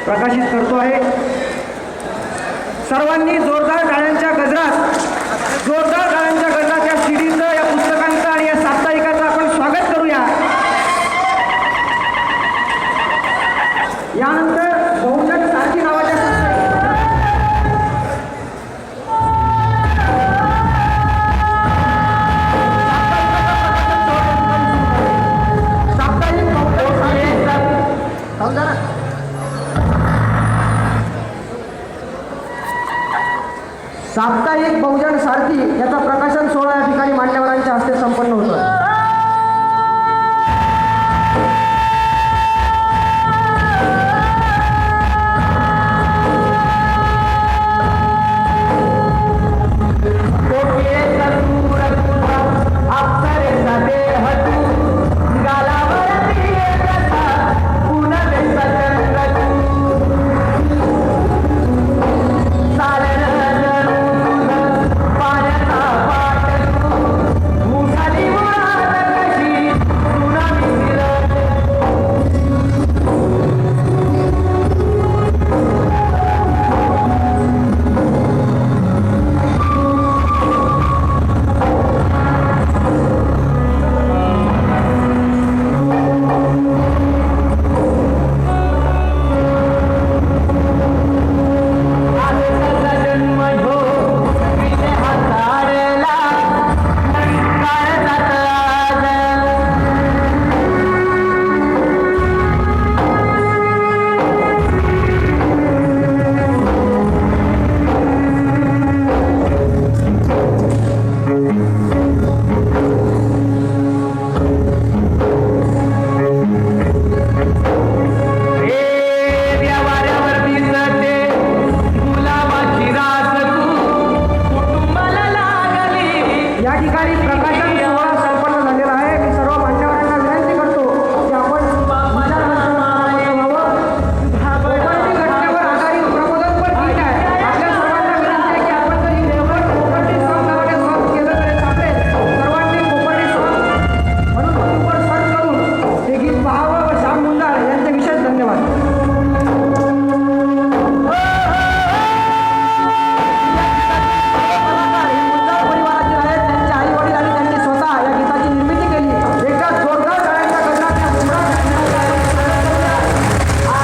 प्रकाशित करतो आहे। सर्वांनी जोरदार टाळ्यांच्या गजरात या सीडीचं, या पुस्तकांचं आणि या साप्ताहिकाचं आपण स्वागत करूया। यानंतर बहुजन सारथी नावाच्या साप्ताहिक बहुजन सारथी याचा प्रकाशन सोहळा या ठिकाणी मान्यवरांच्या हस्ते संपन्न होतो।